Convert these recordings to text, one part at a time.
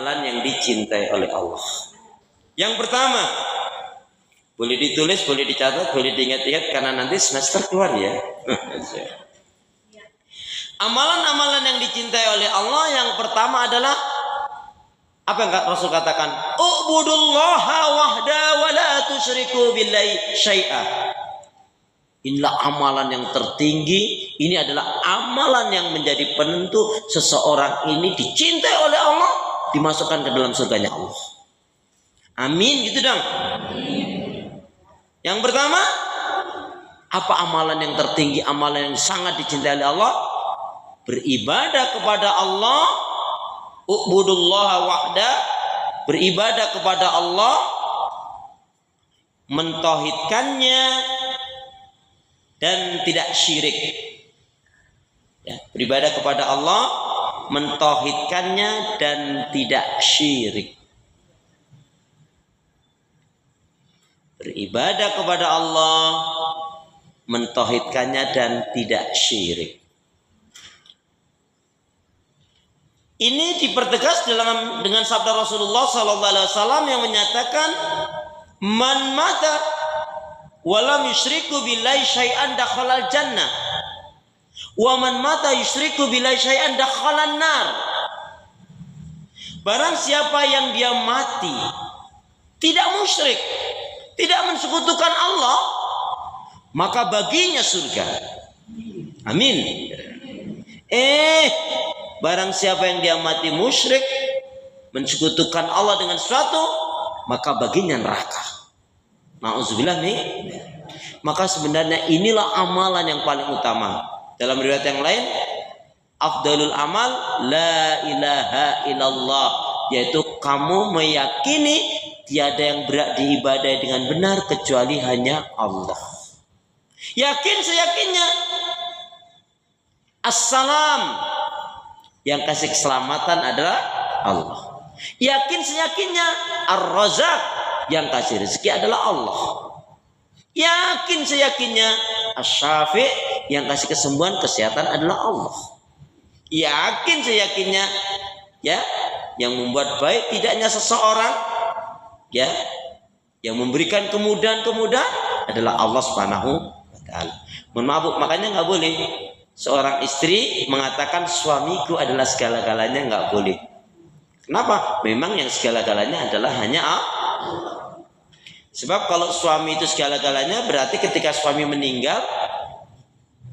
amalan yang dicintai oleh Allah. Yang pertama, boleh ditulis, boleh dicatat, boleh diingat-ingat karena nanti semester keluar ya. Amalan-amalan yang dicintai oleh Allah yang pertama adalah apa yang Rasul katakan? U'budullaha wahda wa la tusyriku billahi syai'a. Inilah amalan yang tertinggi. Ini adalah amalan yang menjadi penentu seseorang ini dicintai oleh Allah, dimasukkan ke dalam surganya Allah. Amin, gitu dong. Yang pertama, apa amalan yang tertinggi, amalan yang sangat dicintai oleh Allah? Beribadah kepada Allah, u'budullaha wahda, beribadah kepada Allah, mentauhidkannya dan tidak syirik. Ya, beribadah kepada Allah, mentauhidkannya dan tidak syirik. Beribadah kepada Allah, mentauhidkannya dan tidak syirik. Ini dipertegas dengan sabda Rasulullah SAW yang menyatakan, man mata walam yusyriku billahi syai'an dakhalal jannah wa man mata yusyriku billahi syai'an dakhalan nar. Barang siapa yang dia mati tidak musyrik, tidak mensekutukan Allah, maka baginya surga. Amin. Barang siapa yang dia mati musyrik, mensekutukan Allah dengan sesuatu, maka baginya neraka. Na'udzubillah nih. Maka sebenarnya inilah amalan yang paling utama. Dalam riwayat yang lain, afdalul amal la ilaha illallah, yaitu kamu meyakini tiada yang berhak diibadai dengan benar kecuali hanya Allah. Yakin seyakinnya. Assalam, yang kasih keselamatan adalah Allah. Yakin seyakinnya Ar-Razzaq, yang kasih rezeki adalah Allah. Yakin seyakinnya Asy-Syafi', yang kasih kesembuhan kesehatan adalah Allah. Yakin seyakinnya ya, yang membuat baik tidaknya seseorang, ya, yang memberikan kemudahan-kemudahan adalah Allah Subhanahu wa taala. Mohon maaf, makanya nggak boleh seorang istri mengatakan suamiku adalah segala-galanya, nggak boleh. Kenapa? Memang yang segala-galanya adalah hanya Allah. Sebab kalau suami itu segala-galanya, berarti ketika suami meninggal,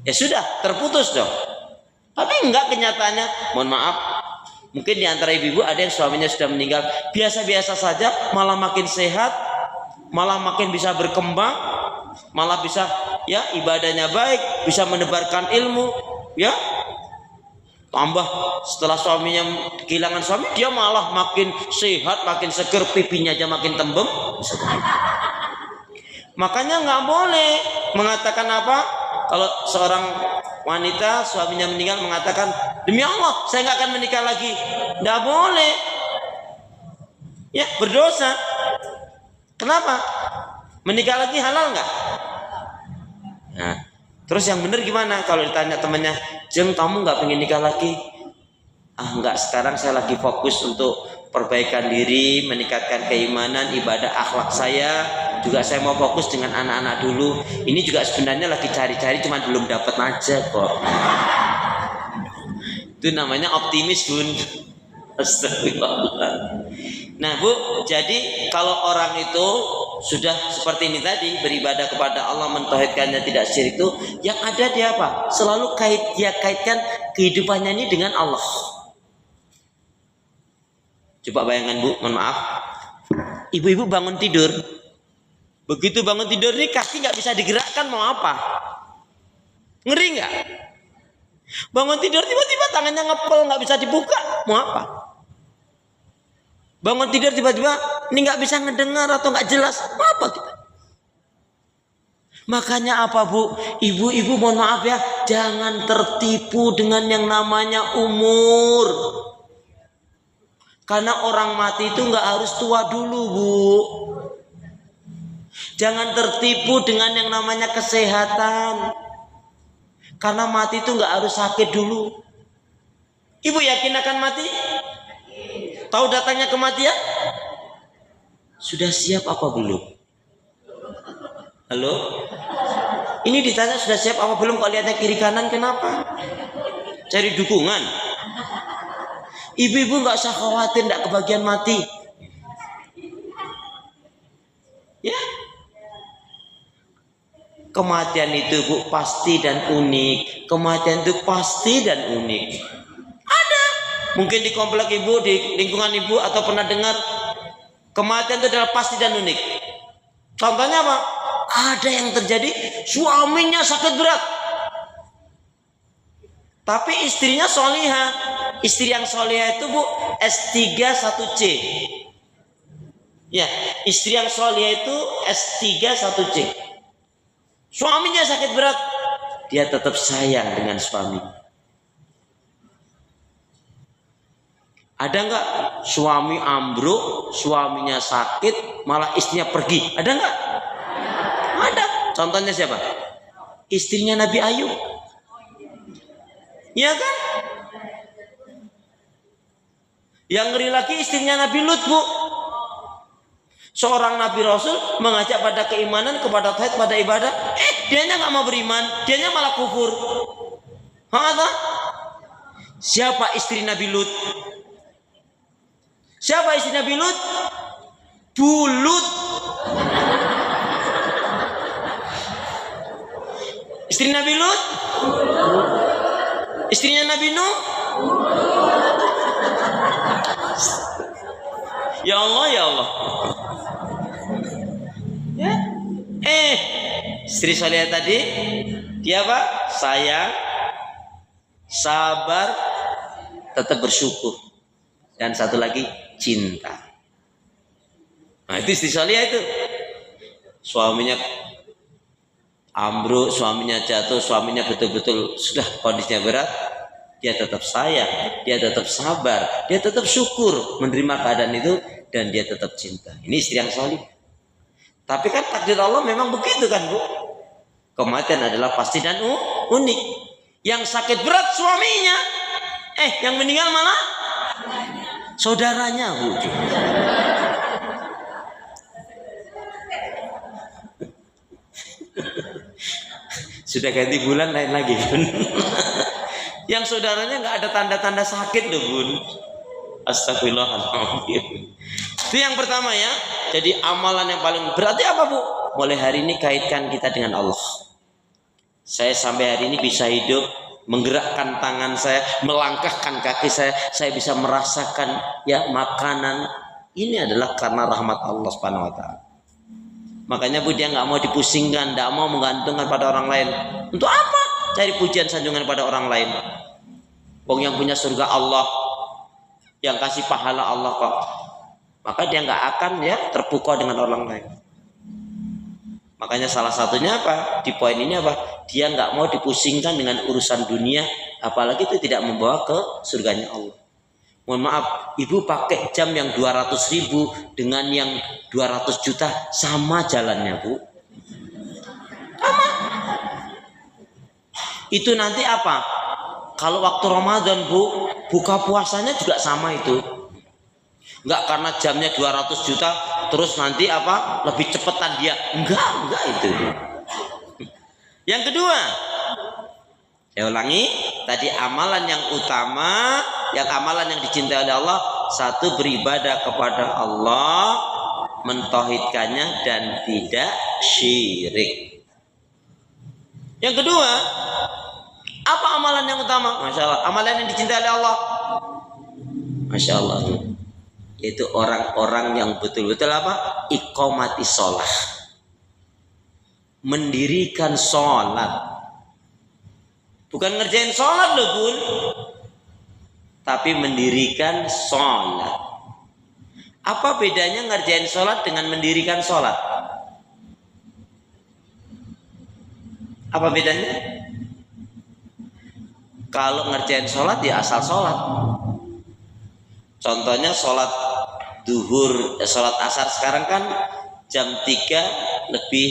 ya sudah, terputus dong. Tapi enggak, kenyataannya, mohon maaf, mungkin di antara ibu-ibu ada yang suaminya sudah meninggal, biasa-biasa saja, malah makin sehat, malah makin bisa berkembang, malah bisa ya ibadahnya baik, bisa menebarkan ilmu, ya. Tambah setelah suaminya kehilangan suami, dia malah makin sehat, makin seger, pipinya aja makin tembem. Makanya nggak boleh mengatakan apa? Kalau seorang wanita suaminya meninggal mengatakan, demi Allah saya nggak akan menikah lagi. Nggak boleh. Ya, berdosa. Kenapa? Menikah lagi halal nggak? Nah, terus yang benar gimana kalau ditanya temannya, Jeng, kamu nggak pengen nikah lagi? Ah, nggak, sekarang saya lagi fokus untuk perbaikan diri, meningkatkan keimanan, ibadah, akhlak saya. Juga saya mau fokus dengan anak-anak dulu. Ini juga sebenarnya lagi cari-cari, cuma belum dapat aja kok. Itu namanya optimis, Bun. Astagfirullah. Nah, Bu, jadi kalau orang itu sudah seperti ini tadi, beribadah kepada Allah, mentauhidkannya, tidak syirik, itu yang ada dia apa? Selalu dia kaitkan kehidupannya ini dengan Allah. Coba bayangkan, Bu, mohon maaf, ibu-ibu bangun tidur, begitu bangun tidur ini kaki nggak bisa digerakkan, mau apa? Ngeri nggak? Bangun tidur tiba-tiba tangannya ngepel, nggak bisa dibuka, mau apa? Bangun tidur tiba-tiba ini nggak bisa ngedengar atau nggak jelas, apa kita? Makanya apa, Bu? Ibu-ibu mohon maaf ya, jangan tertipu dengan yang namanya umur. Karena orang mati itu nggak harus tua dulu, Bu. Jangan tertipu dengan yang namanya kesehatan. Karena mati itu nggak harus sakit dulu. Ibu yakin akan mati? Tahu datangnya kematian? Sudah siap apa belum? Halo? Ini ditanya sudah siap apa belum, kok lihatnya kiri kanan kenapa? Cari dukungan. Ibu-ibu nggak usah khawatir nggak kebagian mati. Ya. Kematian itu Bu pasti dan unik. Kematian itu pasti dan unik. Ada. Mungkin di komplek ibu, di lingkungan ibu atau pernah dengar kematian itu adalah pasti dan unik. Contohnya apa? Ada yang terjadi suaminya sakit berat, tapi istrinya solihah. Istri yang solihah itu Bu S3 1C. Ya, istri yang solihah itu S3 1C. Suaminya sakit berat, dia tetap sayang dengan suami. Ada nggak suami ambruk, suaminya sakit, malah istrinya pergi? Ada nggak? Ada. Contohnya siapa? Istrinya Nabi Ayub. Iya kan? Yang ngeri lagi istrinya Nabi Lut, Bu. Seorang Nabi Rasul mengajak pada keimanan, kepada tauhid, pada ibadah. Dianya nggak mau beriman, dianya malah kufur. Hah? Siapa istri Nabi Lut? Siapa istri Nabi Lut? Bulut. Istri Nabi Lut? Istrinya Nabi Nuh? Ya Allah, ya Allah. Ya. Istri Salihah tadi dia apa? Sayang, sabar, tetap bersyukur. Dan satu lagi cinta. Nah, itu istri Salihah itu. Suaminya ambruk, suaminya jatuh, suaminya betul-betul sudah kondisinya berat, dia tetap sayang, dia tetap sabar, dia tetap syukur menerima keadaan itu, dan dia tetap cinta. Ini istri yang salih. Tapi kan takdir Allah memang begitu kan Bu. Kematian adalah pasti dan unik. Yang sakit berat suaminya, yang meninggal malah saudaranya Bu. Sudah ganti bulan lain lagi Bun. Yang saudaranya nggak ada tanda-tanda sakit loh Bun. Astagfirullahaladzim. Itu yang pertama ya. Jadi amalan yang paling berarti apa Bu? Mulai hari ini kaitkan kita dengan Allah. Saya sampai hari ini bisa hidup, menggerakkan tangan saya, melangkahkan kaki saya bisa merasakan ya makanan. Ini adalah karena rahmat Allah Subhanahu wa taala. Makanya Bu dia nggak mau dipusingkan, nggak mau menggantungkan pada orang lain. Untuk apa? Cari pujian sanjungan pada orang lain. Wong yang punya surga Allah, yang kasih pahala Allah kok. Maka dia nggak akan ya terpukau dengan orang lain. Makanya salah satunya apa? Di poin ini apa? Dia nggak mau dipusingkan dengan urusan dunia, apalagi itu tidak membawa ke surganya Allah. Mohon maaf, ibu pakai jam yang 200.000 dengan yang 200 juta sama jalannya Bu. Sama. Itu nanti apa? Kalau waktu Ramadan Bu, buka puasanya juga sama itu. Enggak karena jamnya 200 juta terus nanti apa? Lebih cepetan dia. Enggak itu. Yang kedua, saya ulangi, tadi amalan yang utama, yang amalan yang dicintai oleh Allah, satu beribadah kepada Allah, mentauhidkannya dan tidak syirik. Yang kedua, apa amalan yang utama? Masya Allah, amalan yang dicintai oleh Allah. Masya Allah, yaitu orang-orang yang betul-betul apa? Iqamati sholat, mendirikan sholat. Bukan ngerjain sholat loh Bun, tapi mendirikan sholat. Apa bedanya ngerjain sholat dengan mendirikan sholat? Apa bedanya? Kalau ngerjain sholat ya asal sholat. Contohnya sholat duhur, sholat asar sekarang kan jam 3 lebih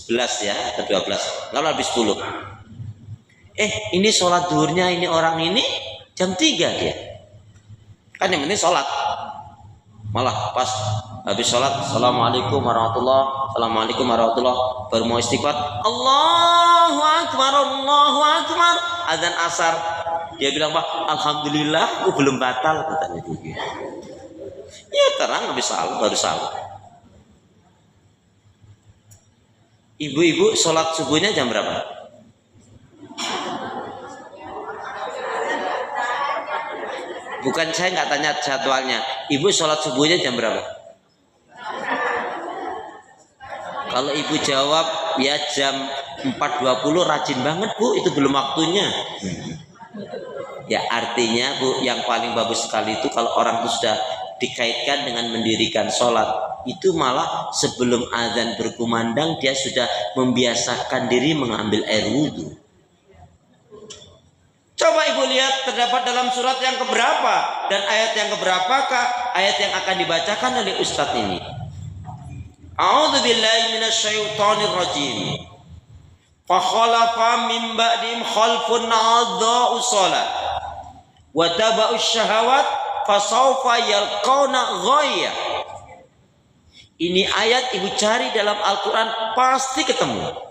11 ya, ke 12, lalu habis 10. Ini sholat duhurnya ini orang ini jam 3 dia. Kan yang penting sholat. Malah pas habis sholat, assalamualaikum warahmatullah, assalamualaikum warahmatullah, baru mau istighfar, Allahu akbar, Allahu akbar, azan asar. Dia bilang, Pak, alhamdulillah, aku belum batal, katanya dia. Ya terang habis salat, baru salat. Ibu-ibu sholat subuhnya jam berapa? Bukan, saya nggak tanya jadwalnya. Ibu sholat subuhnya jam berapa? Kalau ibu jawab ya jam 4.20, rajin banget Bu, itu belum waktunya. Ya artinya Bu, yang paling bagus sekali itu kalau orang itu sudah dikaitkan dengan mendirikan sholat, itu malah sebelum azan berkumandang dia sudah membiasakan diri mengambil air wudhu. Coba ibu lihat terdapat dalam surat yang keberapa dan ayat yang keberapakah ayat yang akan dibacakan oleh ustadz ini. A'udzubillahi minasyaitonir rajim. Fa khalafa min ba'dihim khalfun a'dha'u shalah wa taba'us syahawat fasawfa yalqauna ghayya. Ini ayat ibu cari dalam Al-Qur'an pasti ketemu.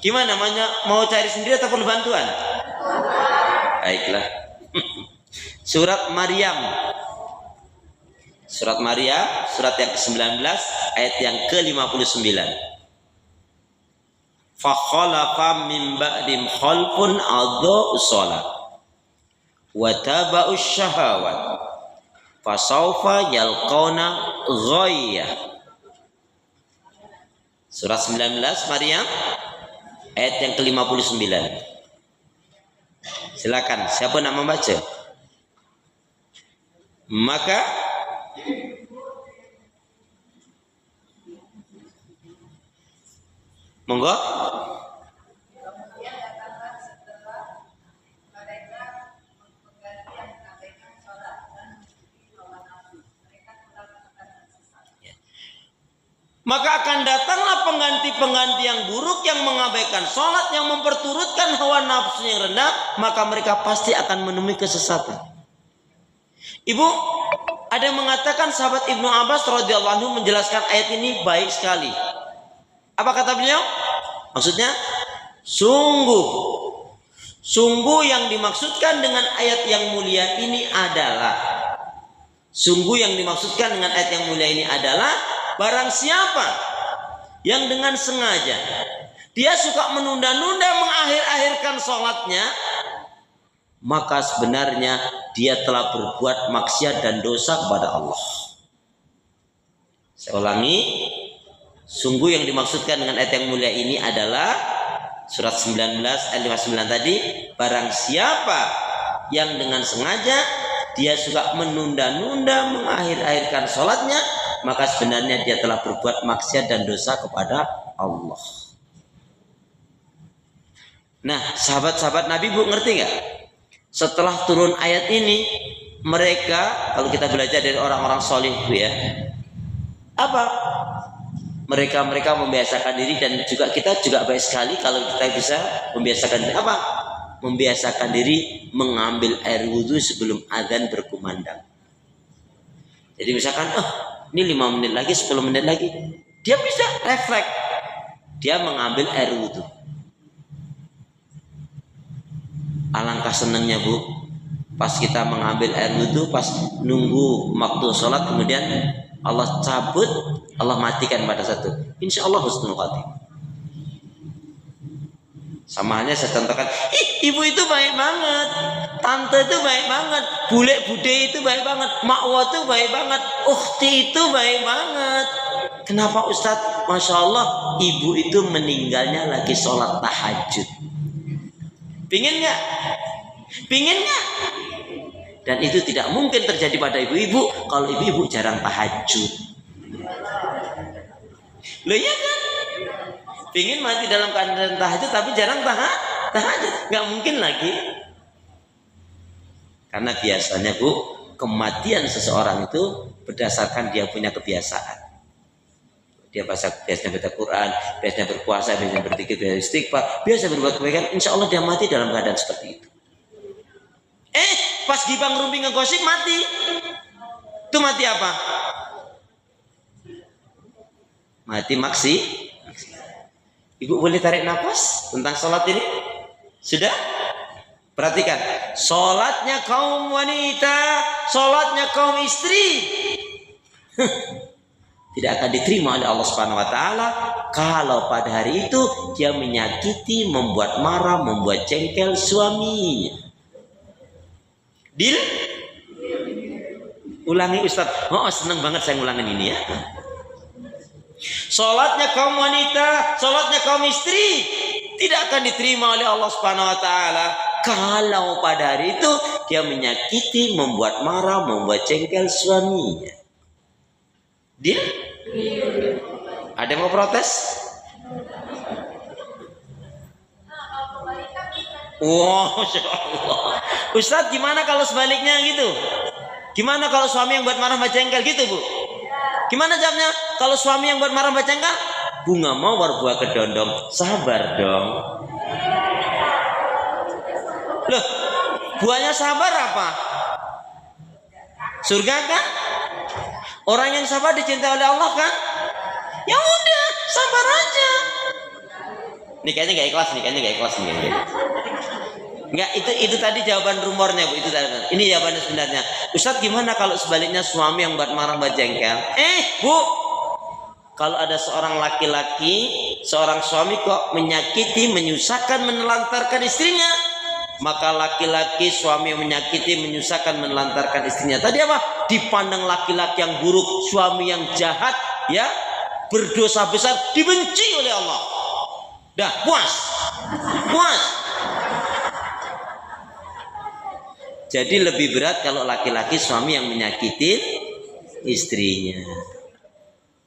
Gimana, mau cari sendiri atau perlu bantuan? Baiklah. Surat Maryam. Surat Maryam, surat yang ke-19 ayat yang ke-59. Fa khalafa min ba'dim khalfun adha'u shalah wa taba'us syahawat fasawfa yalqauna ghayya. Surat 19 Maryam ayat yang ke-59. Silakan, siapa nak membaca? Maka monggo. Maka akan datanglah pengganti-pengganti yang buruk yang mengabaikan sholat, yang memperturutkan hawa nafsu yang rendah, maka mereka pasti akan menemui kesesatan. Ibu, ada yang mengatakan sahabat Ibnu Abbas radhiyallahu anhu menjelaskan ayat ini baik sekali. Apa kata beliau? Maksudnya, sungguh yang dimaksudkan dengan ayat yang mulia ini adalah, barang siapa yang dengan sengaja dia suka menunda-nunda mengakhir-akhirkan sholatnya, maka sebenarnya dia telah berbuat maksiat dan dosa kepada Allah. Saya ulangi, sungguh yang dimaksudkan dengan ayat yang mulia ini adalah surat 19 ayat 59 tadi, barang siapa yang dengan sengaja dia suka menunda-nunda mengakhir-akhirkan sholatnya, maka sebenarnya dia telah berbuat maksiat dan dosa kepada Allah. Nah, sahabat-sahabat Nabi, Bu, ngerti nggak? Setelah turun ayat ini, mereka, kalau kita belajar dari orang-orang soleh, Bu, ya, apa? Mereka membiasakan diri, dan juga kita juga baik sekali kalau kita bisa membiasakan diri. Apa? Membiasakan diri mengambil air wudhu sebelum azan berkumandang. Jadi misalkan, ini 5 menit lagi, 10 menit lagi, dia bisa refleks, dia mengambil air wudhu. Alangkah senangnya, Bu, pas kita mengambil air wudhu, pas nunggu waktu sholat, kemudian Allah cabut, Allah matikan pada satu, insya Allah husnul khatimah. Sama halnya saya contohkan, ibu itu baik banget, tante itu baik banget, bule bude itu baik banget, makwa itu baik banget, ukhti itu baik banget. Kenapa Ustadz? Masya Allah, ibu itu meninggalnya lagi sholat tahajud. Pingin nggak? Pingin nggak? Dan itu tidak mungkin terjadi pada ibu-ibu kalau ibu-ibu jarang tahajud. Loh ya kan? Pingin mati dalam keadaan tahajud tapi jarang tahajud, nggak mungkin lagi. Karena biasanya, Bu, kematian seseorang itu berdasarkan dia punya kebiasaan. Dia biasanya baca Quran, biasanya berpuasa, biasanya berzikir, biasanya istighfar, biasa berbuat kebaikan, insya Allah dia mati dalam keadaan seperti itu. Pas gibang rumpi ngegosip mati. Itu mati apa? Mati maksi. Ibu boleh tarik nafas tentang sholat ini? Sudah? Perhatikan, sholatnya kaum wanita, sholatnya kaum istri tidak akan diterima oleh Allah Subhanahu Wa Taala kalau pada hari itu dia menyakiti, membuat marah, membuat jengkel suaminya. Deal? Ulangi Ustaz. Oh, senang banget saya ngulangin ini ya. Sholatnya kaum wanita, sholatnya kaum istri tidak akan diterima oleh Allah Subhanahu Wa Taala kalau pada hari itu dia menyakiti, membuat marah, membuat jengkel suaminya. Dia? Ada yang mau protes? Wow, Masya Allah. Ustadz, gimana kalau sebaliknya gitu? Gimana kalau suami yang buat marah, buat jengkel gitu, Bu? Gimana jawabnya? Kalau suami yang buat marah, buat jengkel, bunga mawar buah kedondong, sabar dong. Loh, buahnya sabar apa? Surga kan? Orang yang sabar dicintai oleh Allah kan? Ya udah, sabar aja. Ini kayaknya nggak ikhlas nih, Enggak, itu tadi jawaban rumornya, Bu. Itu tadi. Ini jawabannya sebenarnya. Ustadz, gimana kalau sebaliknya suami yang buat marah, buat jengkel? Bu, kalau ada seorang laki-laki, seorang suami kok menyakiti, menyusahkan, menelantarkan istrinya, maka laki-laki suami yang menyakiti, menyusahkan, menelantarkan istrinya tadi apa? Dipandang laki-laki yang buruk, suami yang jahat, ya, berdosa besar, dibenci oleh Allah. Dah, puas. Jadi lebih berat kalau laki-laki suami yang menyakiti istrinya.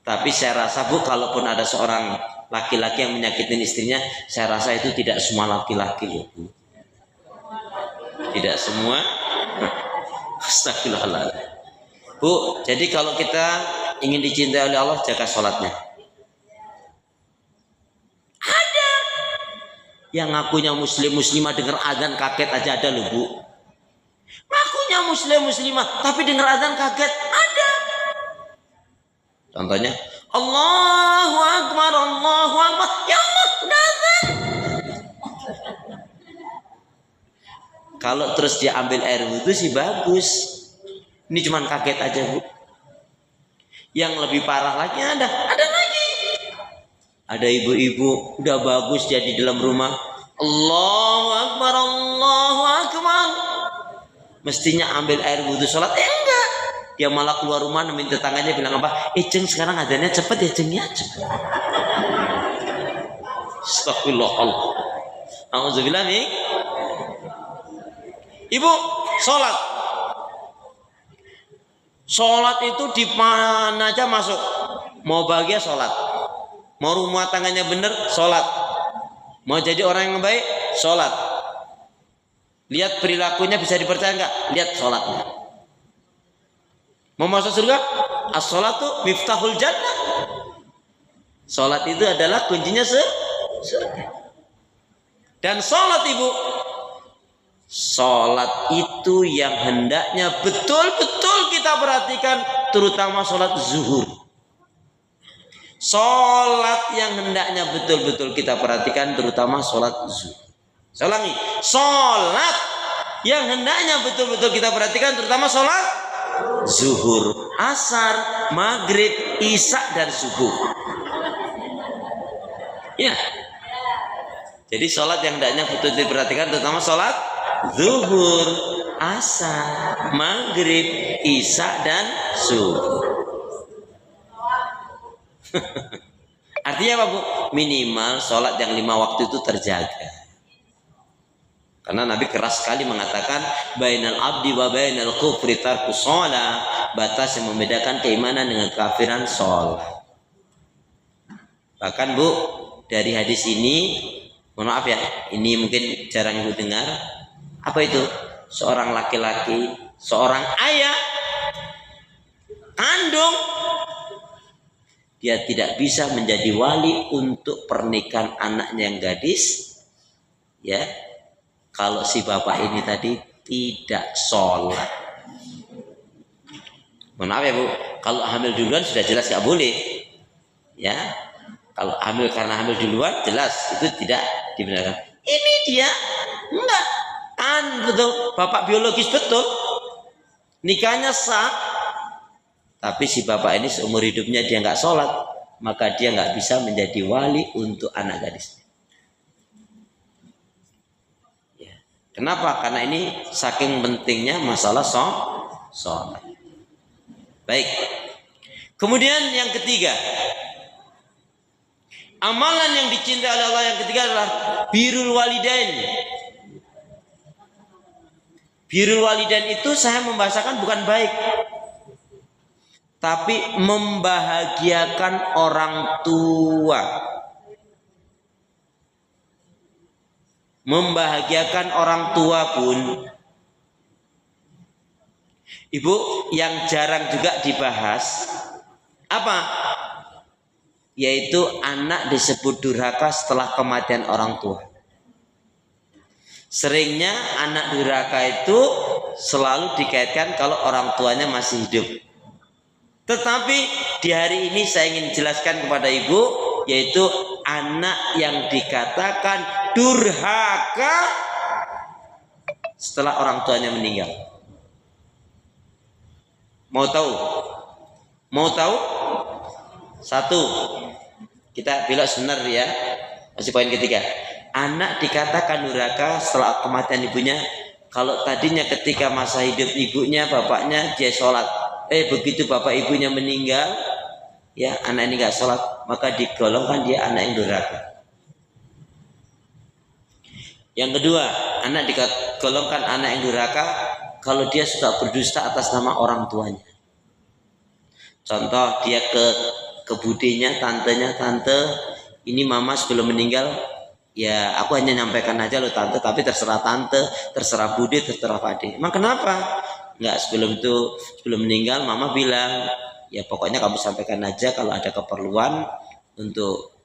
Tapi saya rasa, Bu, kalaupun ada seorang laki-laki yang menyakitin istrinya, saya rasa itu tidak semua laki-laki, Bu. Tidak semua. Astagfirullahaladzim. Bu, jadi kalau kita ingin dicintai oleh Allah, jaga sholatnya. Ada yang ngakunya muslim muslimah dengar azan kaget aja ada loh, Bu. Ngakunya muslim muslimah tapi dengar azan kaget ada. Contohnya, Allahu Akbar, Allahu Akbar, ya Allah, udah azan. Kalau terus dia ambil air wudhu sih bagus. Ini cuman kaget aja, Bu. Yang lebih parah lagi ada lagi. Ada ibu-ibu udah bagus jadi dalam rumah, Allahu Akbar, Allahu Akbar. Mestinya ambil air wudhu sholat, enggak. Dia malah keluar rumah nemuin tetangganya bilang apa? Ceng, sekarang adanya cepet ya, Ceng ya, cepet. Astagfirullah. Alhamdulillah nih. Ibu, sholat itu di mana aja masuk. Mau bahagia sholat, mau rumah tangganya bener sholat, mau jadi orang yang baik sholat. Lihat perilakunya bisa dipercaya nggak? Lihat sholatnya. Mau masuk surga? As-sholatu miftahul jannah. Sholat itu adalah kuncinya surga. Dan sholat, Ibu, sholat itu yang hendaknya betul-betul kita perhatikan, terutama sholat zuhur. Sholat yang hendaknya betul-betul kita perhatikan, terutama sholat zuhur. Saya ulangi, sholat yang hendaknya betul-betul kita perhatikan, terutama sholat zuhur, asar, maghrib, isya, dan subuh. Ya. Jadi sholat yang hendaknya betul-betul diperhatikan, terutama sholat zuhur, asar, maghrib, isya, dan subuh. Artinya apa, Bu? Minimal sholat yang 5 waktu itu terjaga. Karena Nabi keras sekali mengatakan bainal abdi wa bainal kufri tarkus shalah, batas yang membedakan keimanan dengan kekafiran sholat. Bahkan, Bu, dari hadis ini, mohon maaf ya, ini mungkin jarang Ibu dengar. Apa itu? Seorang laki-laki, seorang ayah kandung, dia tidak bisa menjadi wali untuk pernikahan anaknya yang gadis, ya, kalau si bapak ini tadi tidak sholat. Mohon maaf ya Bu, kalau hamil duluan sudah jelas nggak boleh, ya. Kalau hamil karena hamil duluan jelas itu tidak dibenarkan. Ini dia enggak, kan betul, bapak biologis betul, nikahnya sah, tapi si bapak ini seumur hidupnya dia nggak sholat, maka dia nggak bisa menjadi wali untuk anak gadis. Ya. Kenapa? Karena ini saking pentingnya masalah sholat. Baik. Kemudian yang ketiga, amalan yang dicintai oleh Allah yang ketiga adalah birrul walidain. Birrul walidain itu saya membahasakan bukan baik, tapi membahagiakan orang tua. Membahagiakan orang tua pun, Ibu, yang jarang juga dibahas apa? Yaitu anak disebut durhaka setelah kematian orang tua. Seringnya anak durhaka itu selalu dikaitkan kalau orang tuanya masih hidup. Tetapi di hari ini saya ingin jelaskan kepada Ibu, yaitu anak yang dikatakan durhaka setelah orang tuanya meninggal. Mau tahu? Mau tahu? Satu, kita belok sebentar ya. Masih poin ketiga. Anak dikatakan durhaka setelah kematian ibunya. Kalau tadinya ketika masa hidup ibunya, bapaknya dia sholat. Begitu bapak ibunya meninggal, ya anak ini nggak sholat, maka digolongkan dia anak yang durhaka. Yang kedua, anak digolongkan anak yang durhaka kalau dia suka berdusta atas nama orang tuanya. Contoh, dia ke budinya, tantenya, tante, ini mama sebelum meninggal, ya aku hanya nyampaikan aja loh tante, tapi terserah tante, terserah budi, terserah pade. Emang kenapa? Enggak, sebelum meninggal mama bilang, ya pokoknya kamu sampaikan aja kalau ada keperluan untuk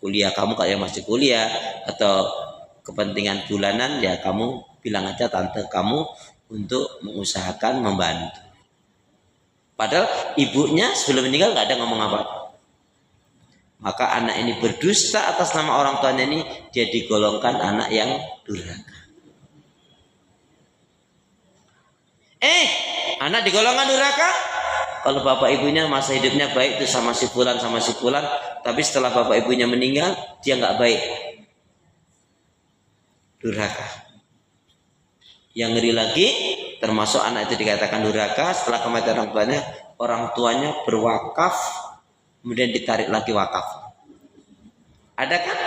kuliah kamu kalau masih kuliah atau kepentingan bulanan, ya kamu bilang aja tante kamu untuk mengusahakan membantu. Padahal ibunya sebelum meninggal nggak ada ngomong apa. Maka anak ini berdusta atas nama orang tuanya, ini dia digolongkan anak yang durhaka. Anak digolongkan durhaka kalau bapak ibunya masa hidupnya baik itu sama si fulan, tapi setelah bapak ibunya meninggal dia nggak baik, durhaka. Yang ngeri lagi, termasuk anak itu dikatakan durhaka setelah kematian orang tuanya berwakaf, kemudian ditarik lagi wakaf. Ada kan?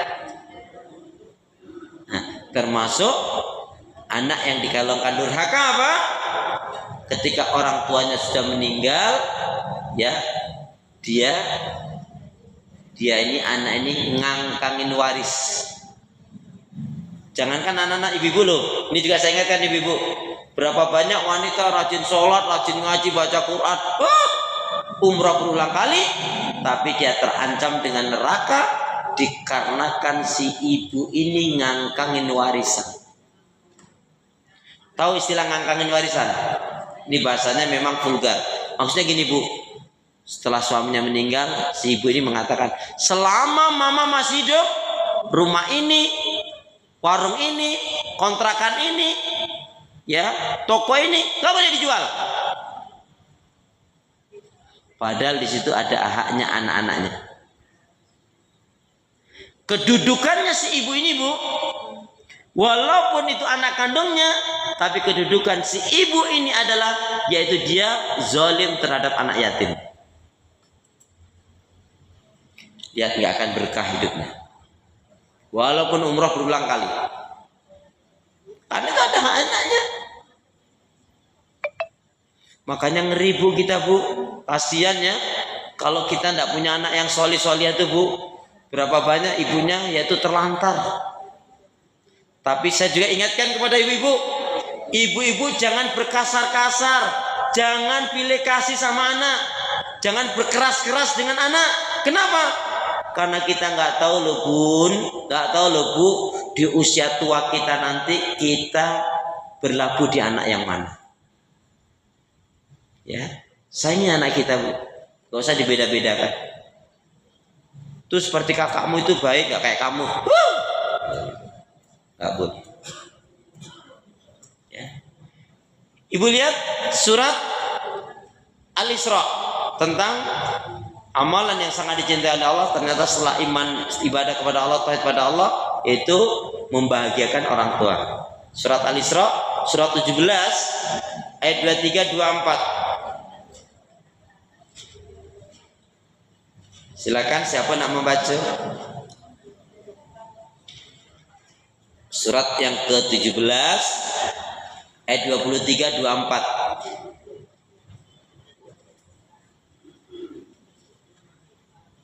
Nah, termasuk anak yang dikalongkan durhaka apa? Ketika orang tuanya sudah meninggal, ya dia ini anak ini ngangkangin waris. Jangankan anak-anak ibu-ibu loh, ini juga saya ingatkan ibu-ibu, berapa banyak wanita rajin sholat, rajin ngaji, baca Quran, umrah berulang kali, tapi dia terancam dengan neraka dikarenakan si ibu ini ngangkangin warisan. Tahu istilah ngangkangin warisan? Ini bahasanya memang vulgar. Maksudnya gini Bu, setelah suaminya meninggal, si ibu ini mengatakan, selama mama masih hidup, rumah ini, warung ini, kontrakan ini, ya, toko ini nggak boleh dijual. Padahal di situ ada haknya anak-anaknya. Kedudukannya si ibu ini Bu, walaupun itu anak kandungnya, tapi kedudukan si ibu ini adalah, yaitu dia zalim terhadap anak yatim. Dia nggak akan berkah hidupnya. Walaupun umrah berulang kali, karena itu ada hak anaknya. Makanya ngeri Bu kita Bu, kasihan ya kalau kita tidak punya anak yang solih-solih itu Bu. Berapa banyak ibunya yaitu terlantar. Tapi saya juga ingatkan kepada ibu-ibu, ibu-ibu jangan berkasar-kasar, jangan pilih kasih sama anak, jangan berkeras-keras dengan anak. Kenapa? Karena kita nggak tahu loh Bun, nggak tahu loh Bu, di usia tua kita nanti kita berlabuh di anak yang mana. Ya, sayangi anak kita, Bu. Gak usah dibeda-bedakan. Tuh seperti kakakmu itu baik, gak kayak kamu. Gak boleh. Ya. Ibu lihat surat Al-Isra tentang amalan yang sangat dicintai oleh Allah. Ternyata setelah iman, ibadah kepada Allah, tauhid pada Allah, itu membahagiakan orang tua. Surat Al-Isra, surat 17 ayat 23 24. Silakan siapa nak membaca? Surat yang ke-17 ayat 23 24.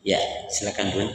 Ya, silakan Bun.